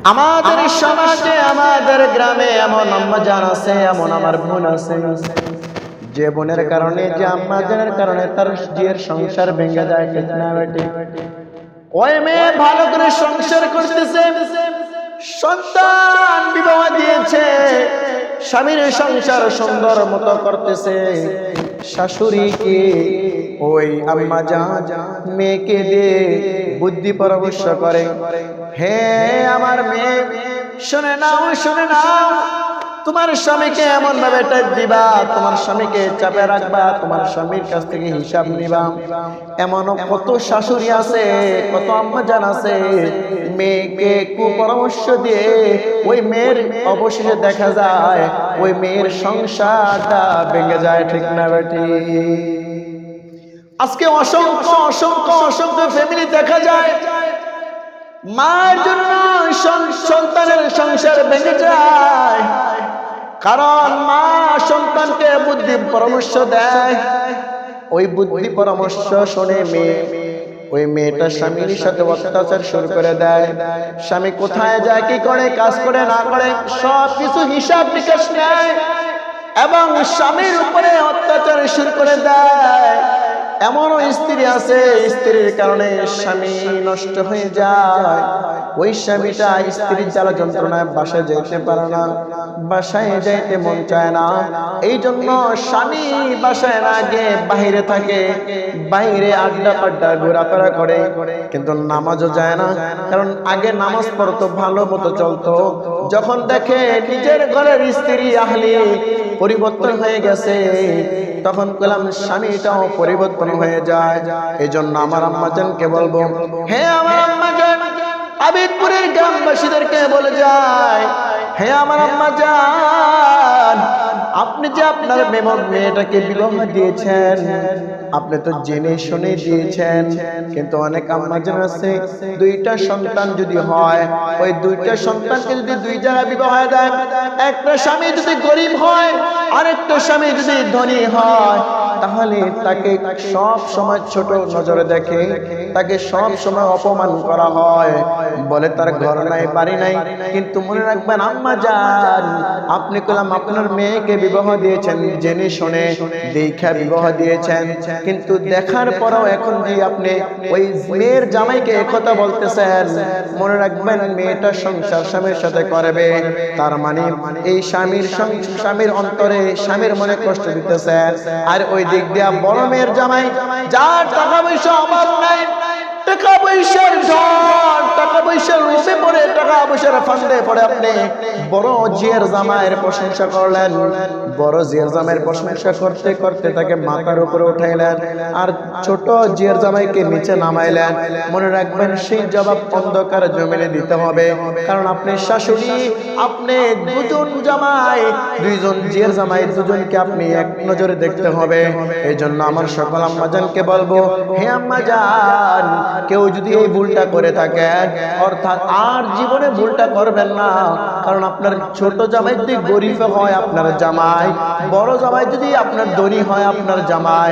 আমাদের সমাজে আমাদের গ্রামে এমন আম্মা জান আছে, এমন আমার বোন আছে যে বোনের কারণে, যে আম্মা জানের কারণে তার জিয়ের সংসার ভেঙে যায়। ঠিক না বেটি? ওই মেয়ে ভালো করে সংসার করতেছে, সন্তান বিবাহ দিয়েছে, স্বামীর সংসার সুন্দর মতো করতেছে, শাশুড়িকে ওই আম্মা জান মেয়েকে দিয়ে বুদ্ধি পরামর্শ করে, হে আমার মেয়ে, শুনে নাও, শুনে নাও, তোমার স্বামীকে এমন ভাবে টাইপ দিবা, তোমার স্বামীকে চাপে রাখবা, তোমার স্বামীর কাছ থেকে হিসাব নিবা। এমনও কত শাশুড়ি আছে, কত আম্মা জান আছে, মেয়েকে কুপরামর্শ দিয়ে ওই মেয়ের অবশেষে দেখা যায় ওই মেয়ের সংসারটা ভেঙে যায়। ঠিক না বেটি? আজকে অসংখ্য অসংখ্য অসংখ্য ফ্যামিলি দেখা যায় মায়ের জন্য সন্তানের সংসার ভেঙে যায়, কারণ মা সন্তানকে বুদ্ধি পরামর্শ দেয়। ওই বুদ্ধি পরামর্শ শুনে মেয়ে, ওই মেয়েটা স্বামীর সাথে অত্যাচার শুরু করে দেয়। স্বামী কোথায় যায়, কি করে, কাজ করে না করে, সব কিছু হিসাব নিকাশ নেয় এবং স্বামীর উপরে অত্যাচার শুরু করে দেয়। এমনও স্ত্রী আছে, স্ত্রীর কারণে স্বামী নষ্ট হয়ে যায়। ওই স্বামীটা স্ত্রীর জ্বালা যন্ত্রণায় বাসায় যেতে পারে না, বাসায় যাইতে মন চায় না। এই জন্য স্বামী বাসায় না গিয়ে বাহিরে থাকে, বাইরে আড্ডা পাড্ডা ঘোরাফেরা করে, কিন্তু নামাজও যায় না। কারণ আগে নামাজ পড়তো, ভালো মতো চলতো, যখন দেখে নিজের ঘরের স্ত্রী আহলি পরিবর্তন হয়ে গেছে, তখন বললাম স্বামীটাও পরিবর্তন হয়ে যায়। এই জন্য আমার আম্মাজানকে বলবো, হে আমার আম্মাজান, আবিদপুরের গ্রামবাসীদেরকে বলে যায়, হে আমার আম্মাজান, আপনি যে আপনার মেয়েটাকে বিবাহ দিয়েছেন, আপনি তো জেনে শুনে দিয়েছেন, কিন্তু অনেক আম্মাজান আছে দুইটা সন্তান যদি হয়, ওই দুইটা সন্তানকে যদি দুই জায়গায় বিবাহ দেয়, একটা স্বামী যদি গরিব হয়, আরেকটা স্বামী যদি ধনী হয়, তাহলে তাকে সব সময় ছোট নজরে দেখে, তাকে সব সময় অপমান করা হয়, বলে তার ঘর নাই, বাড়ি নাই। কিন্তু মনে রাখবেন আম্মাজান, আপনি কলাম আপনার মেয়েকে বিবাহ দিয়েছেন জেনে শুনে, দেখা বিবাহ দিয়েছেন, কিন্তু দেখার পরেও এখন যে আপনি ওই মেয়ের জামাইকে একথা বলতেছেন, মনে রাখবেন মেয়েটা সংসার স্বামীর সাথে করবে, তার মানে এই স্বামীর অন্তরে স্বামীর মনে কষ্ট দিতেছেন। আর ওই দিক দিয়া বড় মেয়ের জামাই, যার টাকা পয়সা অভাব নাই, টাকা পয়সার ঝড়, টাকা পয়সার লোভে পড়ে, টাকা পয়সার ফান্দে পড়ে আপনি বড় জিয়ার জামাইয়ের প্রশংসা করলেন, বড় জিয়ার জামাইয়ের প্রশংসা করতে করতে তাকে মাথার উপরে উঠাইলেন, আর ছোট জিয়ার জামাইকে নিচে নামাইলেন। মনে রাখবেন সেই জবাব অন্ধকার জমিনে দিতে হবে, কারণ আপনি শাশুড়ি, আপনি দুজন জামাই, দুইজন জিয়ার জামাই, দুজনকে আপনি এক নজরে দেখতে হবে। এই জন্য আমার সকল আম্মাজানকে বলবো, হে আম্মাজান, কেউ যদি এই ভুলটা করে থাকে, অর্থাৎ আর জীবনে ভুলটা করবেন না, কারণ আপনার ছোট জামাই যদি গরিব হয় আপনার জামাই, বড় জামাই যদি আপনার ধনী হয় আপনার জামাই।